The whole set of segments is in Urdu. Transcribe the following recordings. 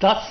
10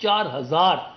4000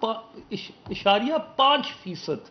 5%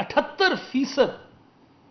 78%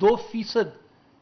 2%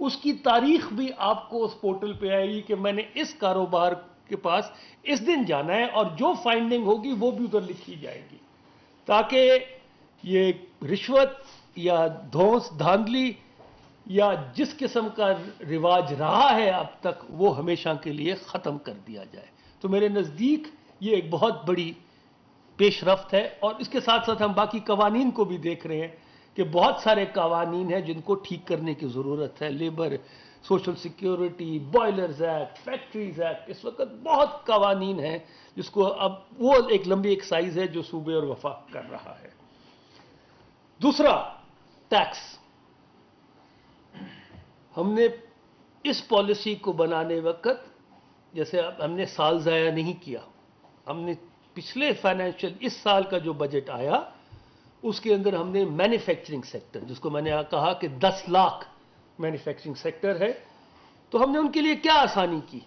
اس کی تاریخ بھی آپ کو اس پورٹل پہ آئے گی کہ میں نے اس کاروبار کے پاس اس دن جانا ہے، اور جو فائنڈنگ ہوگی وہ بھی ادھر لکھی جائے گی، تاکہ یہ رشوت یا دھوس دھاندلی یا جس قسم کا رواج رہا ہے اب تک وہ ہمیشہ کے لیے ختم کر دیا جائے۔ تو میرے نزدیک یہ ایک بہت بڑی پیش رفت ہے، اور اس کے ساتھ ساتھ ہم باقی قوانین کو بھی دیکھ رہے ہیں کہ بہت سارے قوانین ہیں جن کو ٹھیک کرنے کی ضرورت ہے۔ Labour, social security, boilers act, factories act, اس وقت بہت قوانین ہیں جس کو اب وہ ایک لمبی ایکسرسائز ہے جو صوبے اور وفاق کر رہا ہے۔ دوسرا، ٹیکس۔ ہم نے اس پالیسی کو بنانے وقت جیسے ہم نے سال ضائع نہیں کیا، ہم نے پچھلے فائنینشیل اس سال کا جو بجٹ آیا اس کے اندر ہم نے مینوفیکچرنگ سیکٹر، جس کو میں نے کہا کہ 10 لاکھ مینوفیکچرنگ سیکٹر ہے، تو ہم نے ان کے لیے کیا آسانی کی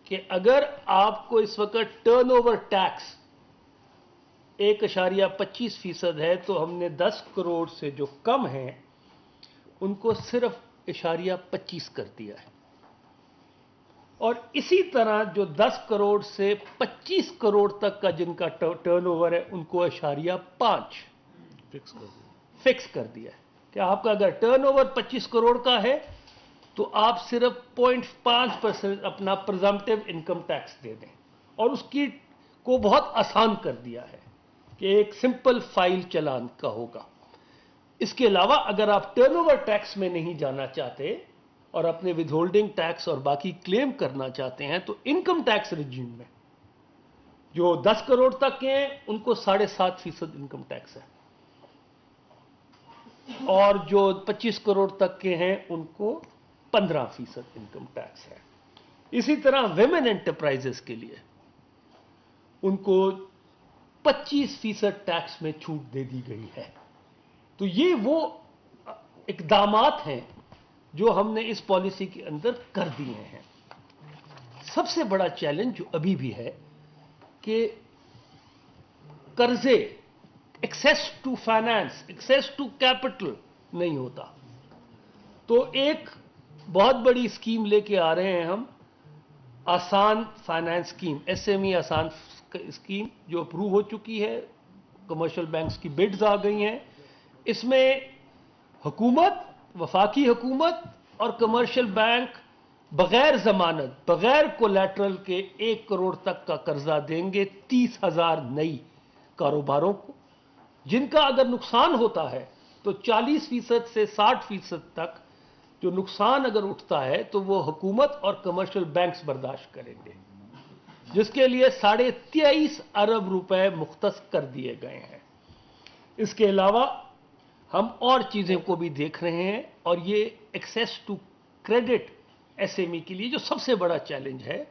کہ اگر آپ کو اس وقت ٹرن اوور ٹیکس 1.25% ہے تو ہم نے 10 کروڑ سے جو کم ہیں ان کو صرف 0.25 کر دیا ہے، اور اسی طرح جو 10 کروڑ سے 25 کروڑ تک کا جن کا ٹرن اوور ہے ان کو 0.5 فکس کر دیا ہے کہ آپ کا اگر ٹرن اوور 25 کروڑ کا ہے تو آپ صرف 0.5% اپنا پرزمپٹیو انکم ٹیکس دے دیں، اور اس کی کو بہت آسان کر دیا ہے کہ ایک سمپل فائل چلان کا ہوگا۔ اس کے علاوہ اگر آپ ٹرن اوور ٹیکس میں نہیں جانا چاہتے اور اپنے ود ہولڈنگ ٹیکس اور باقی کلیم کرنا چاہتے ہیں تو انکم ٹیکس رجیم میں جو 10 کروڑ تک کے ہیں ان کو 7.5% انکم ٹیکس ہے، اور جو 25 کروڑ تک کے ہیں ان کو 15% انکم ٹیکس ہے۔ اسی طرح ویمن انٹرپرائزز کے لیے ان کو 25% ٹیکس میں چھوٹ دے دی گئی ہے۔ تو یہ وہ اقدامات ہیں جو ہم نے اس پالیسی کے اندر کر دیے ہیں۔ سب سے بڑا چیلنج جو ابھی بھی ہے کہ قرضے، access to finance, access to capital نہیں ہوتا۔ تو ایک بہت بڑی اسکیم لے کے آ رہے ہیں ہم، آسان finance scheme, S M E آسان اسکیم جو اپروو ہو چکی ہے، کمرشل بینکس کی بڈز آ گئی ہیں۔ اس میں حکومت، وفاقی حکومت اور کمرشل بینک بغیر ضمانت، بغیر کولیٹرل کے 1 کروڑ تک کا قرضہ دیں گے 30,000 نئی کاروباروں کو، جن کا اگر نقصان ہوتا ہے تو 40% سے 60% تک جو نقصان اگر اٹھتا ہے تو وہ حکومت اور کمرشل بینکس برداشت کریں گے، جس کے لیے 23.5 ارب روپے مختص کر دیے گئے ہیں۔ اس کے علاوہ ہم اور چیزیں کو بھی دیکھ رہے ہیں، اور یہ access to credit S M E کے لیے جو سب سے بڑا چیلنج ہے،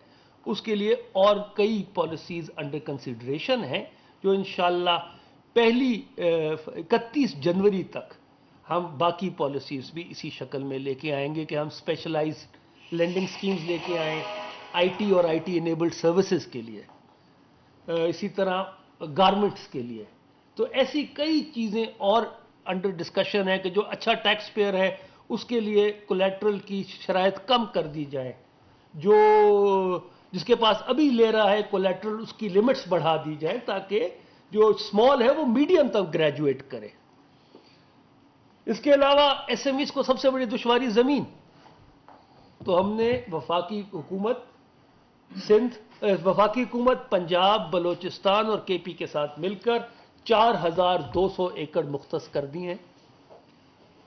اس کے لیے اور کئی پالیسیز انڈر کنسیڈریشن ہیں جو انشاءاللہ 31 جنوری تک ہم باقی پالیسیز بھی اسی شکل میں لے کے آئیں گے کہ ہم اسپیشلائزڈ لینڈنگ سکیمز لے کے آئیں آئی ٹی اور آئی ٹی انیبلڈ سروسز کے لیے، اسی طرح گارمنٹس کے لیے۔ تو ایسی کئی چیزیں اور انڈر ڈسکشن ہے کہ جو اچھا ٹیکس پیئر ہے اس کے لیے کولیٹرل کی شرائط کم کر دی جائے، جو جس کے پاس ابھی لے رہا ہے کولیٹرل اس کی لمٹس بڑھا دی جائے تاکہ جو اسمال ہے وہ میڈیم تک گریجویٹ کرے۔ اس کے علاوہ ایس ایم ایز کو سب سے بڑی دشواری زمین، تو ہم نے وفاقی حکومت پنجاب، بلوچستان اور کے پی کے ساتھ مل کر 4,200 ایکڑ مختص کر دی ہیں،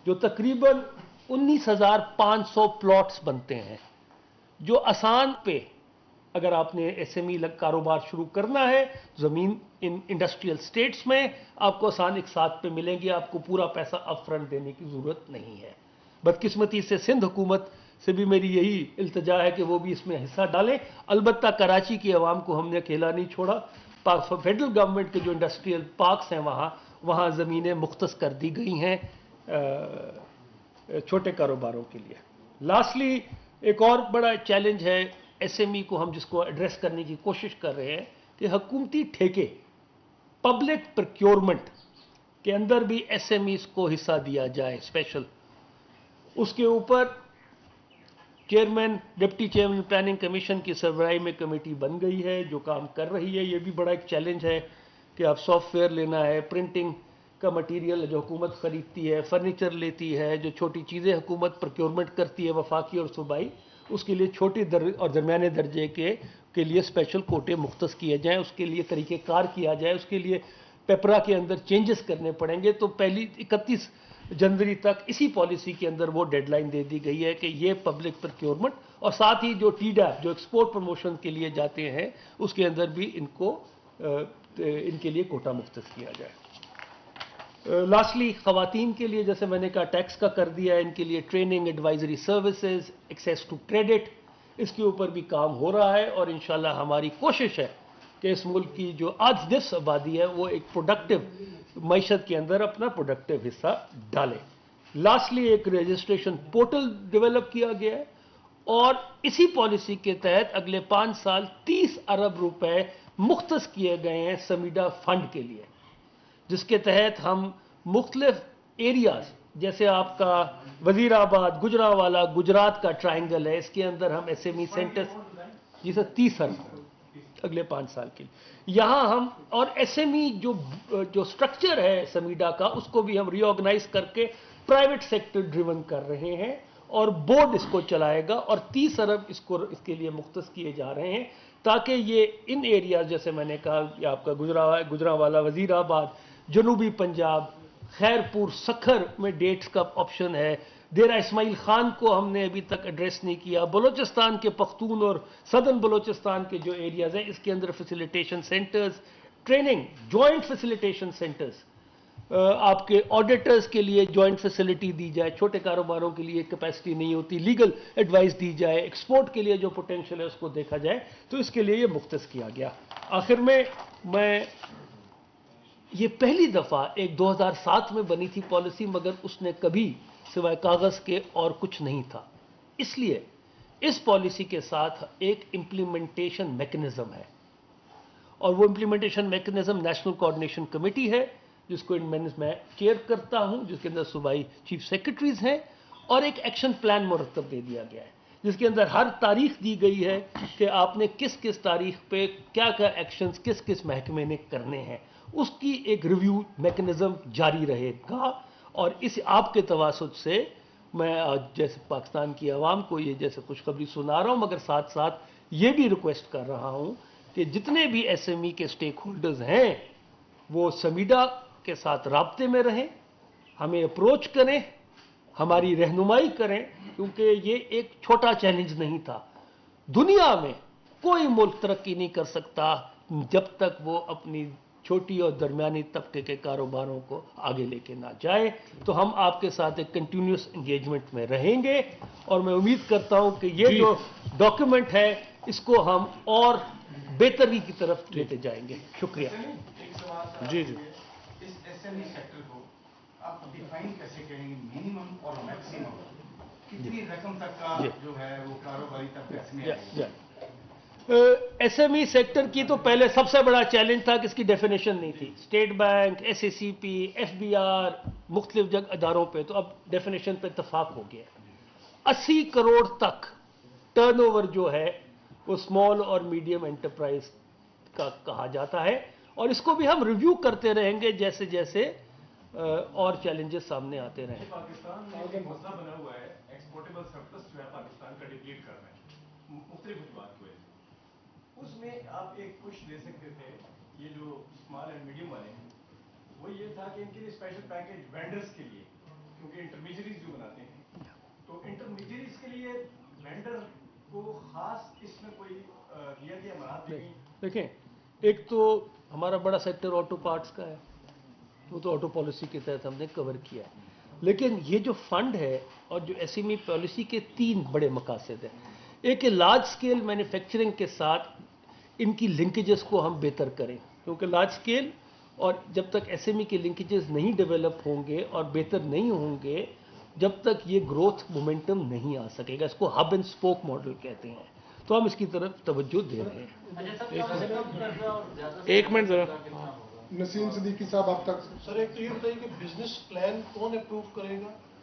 جو تقریباً 19,500 پلاٹس بنتے ہیں، جو آسان پہ اگر آپ نے ایس ایم ای کاروبار شروع کرنا ہے، زمین انڈسٹریل سٹیٹس میں آپ کو آسان ایک ساتھ پہ ملیں گی، آپ کو پورا پیسہ اپ فرنٹ دینے کی ضرورت نہیں ہے۔ بدقسمتی سے سندھ حکومت سے بھی میری یہی التجا ہے کہ وہ بھی اس میں حصہ ڈالیں۔ البتہ کراچی کی عوام کو ہم نے اکیلا نہیں چھوڑا، فیڈرل گورنمنٹ کے جو انڈسٹریل پارکس ہیں وہاں زمینیں مختص کر دی گئی ہیں چھوٹے کاروباروں کے لیے۔ لاسٹلی ایک اور بڑا چیلنج ہے ایس ایم ای کو ہم جس کو ایڈریس کرنے کی کوشش کر رہے ہیں کہ حکومتی ٹھیکے، پبلک پروکیورمنٹ کے اندر بھی ایس ایم ایز کو حصہ دیا جائے اسپیشل۔ اس کے اوپر chairman deputy chairman planning commission کی سربراہی میں کمیٹی بن گئی ہے جو کام کر رہی ہے. یہ بھی بڑا ایک چیلنج ہے کہ اب سافٹ ویئر لینا ہے, پرنٹنگ کا مٹیریل جو حکومت خریدتی ہے, فرنیچر لیتی ہے, جو چھوٹی چیزیں حکومت پروکیورمنٹ کرتی ہے وفاقی اور صوبائی, اس کے لیے چھوٹے اور درمیانے درجے کے لیے اسپیشل کوٹے مختص کیے جائیں, اس کے لیے طریقہ کار کیا جائے, اس کے لیے پیپرا کے اندر چینجز کرنے پڑیں گے. تو پہلی 31 جنوری تک اسی پالیسی کے اندر وہ ڈیڈ لائن دے دی گئی ہے کہ یہ پبلک پروکیورمنٹ اور ساتھ ہی جو ٹیڈا جو ایکسپورٹ پروموشن کے لیے جاتے ہیں اس کے اندر بھی ان کے لیے کوٹا مختص کیا جائے. لاسٹلی خواتین کے لیے جیسے میں نے کہا ٹیکس کا کر دیا ہے, ان کے لیے training, advisory services, access to credit, اس کے اوپر بھی کام ہو رہا ہے. اور انشاءاللہ ہماری کوشش ہے کہ اس ملک کی جو آج 10 آبادی ہے وہ ایک پروڈکٹیو معیشت کے اندر اپنا پروڈکٹیو حصہ ڈالے. لاسٹلی ایک رجسٹریشن پورٹل ڈیولپ کیا گیا ہے اور اسی پالیسی کے تحت اگلے 5 سال 30 ارب روپے مختص کیے گئے ہیں سمیڈا فنڈ کے لیے, جس کے تحت ہم مختلف ایریاز جیسے آپ کا وزیر آباد, گجرانوالہ, گجرات کا ٹرائنگل ہے, اس کے اندر ہم ایس ایم ای سینٹرز جی سر 30 ارب اگلے 5 سال کے لیے یہاں ہم, اور ایس ایم ای جو سٹرکچر ہے سمیڈا کا اس کو بھی ہم ری آرگنائز کر کے پرائیویٹ سیکٹر ڈریون کر رہے ہیں اور بورڈ اس کو چلائے گا اور 30 ارب اس کے لیے مختص کیے جا رہے ہیں تاکہ یہ ان ایریاز جیسے میں نے کہا یہ آپ کا گجرانوالہ, وزیر آباد, جنوبی پنجاب, خیرپور, سکھر میں ڈیٹس کا آپشن ہے, ڈیرہ اسماعیل خان کو ہم نے ابھی تک ایڈریس نہیں کیا, بلوچستان کے پختون اور صدرن بلوچستان کے جو ایریاز ہیں اس کے اندر facilitation centres, training, joint facilitation centres, آپ کے آڈیٹرز کے لیے جوائنٹ فیسیلٹی دی جائے, چھوٹے کاروباروں کے لیے کیپیسٹی نہیں ہوتی, لیگل ایڈوائس دی جائے, ایکسپورٹ کے لیے جو پوٹینشیل ہے اس کو دیکھا جائے, تو اس کے لیے یہ مختص کیا گیا. آخر میں یہ پہلی دفعہ ایک 2007 میں بنی تھی پالیسی مگر اس نے کبھی سوائے کاغذ کے اور کچھ نہیں تھا, اس لیے اس پالیسی کے ساتھ ایک امپلیمنٹیشن میکنزم ہے اور وہ implementation mechanism national coordination committee ہے جس کو میں چیئر کرتا ہوں, جس کے اندر صوبائی چیف سیکرٹریز ہیں اور ایک ایکشن پلان مرتب دے دیا گیا ہے جس کے اندر ہر تاریخ دی گئی ہے کہ آپ نے کس کس تاریخ پہ کیا کیا ایکشنز کس کس محکمے نے کرنے ہیں, اس کی ایک ریویو میکنزم جاری رہے گا. اور اس آپ کے تواسط سے میں آج جیسے پاکستان کی عوام کو یہ جیسے خوشخبری سنا رہا ہوں مگر ساتھ ساتھ یہ بھی ریکویسٹ کر رہا ہوں کہ جتنے بھی ایس ایم ای کے سٹیک ہولڈرز ہیں وہ سمیڈا کے ساتھ رابطے میں رہیں, ہمیں اپروچ کریں, ہماری رہنمائی کریں, کیونکہ یہ ایک چھوٹا چیلنج نہیں تھا. دنیا میں کوئی ملک ترقی نہیں کر سکتا جب تک وہ اپنی چھوٹی اور درمیانی طبقے کے کاروباروں کو آگے لے کے نہ جائے. تو ہم آپ کے ساتھ ایک کنٹینیوس انگیجمنٹ میں رہیں گے اور میں امید کرتا ہوں کہ یہ جو ڈاکیومنٹ ہے اس کو ہم اور بہتری کی طرف لیتے جائیں گے. شکریہ. جی جی اس ایس ایم ای سیکٹر کو آپ ڈیفائن کیسے کریں گے, منیمم اور میکسیمم کتنی رقم تک کا جو ہے وہ کاروباری طبقہ اس میں آئے گا؟ ایس ایم ای سیکٹر کی تو پہلے سب سے بڑا چیلنج تھا کہ اس کی ڈیفینیشن نہیں تھی. State Bank, S E C P, F B R, مختلف اداروں پہ, تو اب ڈیفینیشن پہ اتفاق ہو گیا. 80 کروڑ تک ٹرن اوور جو ہے وہ اسمال اور میڈیم انٹرپرائز کا کہا جاتا ہے اور اس کو بھی ہم ریویو کرتے رہیں گے جیسے جیسے اور چیلنجز سامنے آتے رہیں. پاکستان میں ایک مسئلہ بنا ہوا ہے, ایکسپورٹیبل سرپلس جو ہے پاکستان کا ڈپلیٹ کر رہے ہیں مختلف وجوہات کی وجہ سے. اس میں آپ ایک پش دے سکتے تھے, یہ جو اسمال اینڈ میڈیم والے ہیں وہ یہ تھا کہ ان کے لیے اسپیشل پیکیج وینڈرز کے لیے, کیونکہ انٹرمیڈیریز جو بناتے ہیں تو انٹرمیڈیریز کے لیے وینڈر کو خاص اس میں کوئی دیا گیا مراد نہیں. دیکھیں ایک تو ہمارا بڑا سیکٹر آٹو پارٹس کا ہے, وہ تو آٹو پالیسی کے تحت ہم نے کور کیا ہے. لیکن یہ جو فنڈ ہے اور جو ایس ایم ای پالیسی کے 3 بڑے مقاصد ہیں. ایک کہ لارج سکیل مینوفیکچرنگ کے ساتھ ان کی لنکیجز کو ہم بہتر کریں, کیونکہ لارج سکیل اور جب تک ایس ایم ای کے لنکیجز نہیں ڈیولپ ہوں گے اور بہتر نہیں ہوں گے جب تک یہ گروتھ مومنٹم نہیں آ سکے گا. اس کو ہب اینڈ اسپوک ماڈل کہتے ہیں, تو ہم اس کی طرف توجہ دے رہے ہیں. ایک منٹ ذرا. نسیم صدیقی صاحب آپ تک. سر ایک تو یہ بتائیے کہ بزنس پلان کون اپروو کرے گا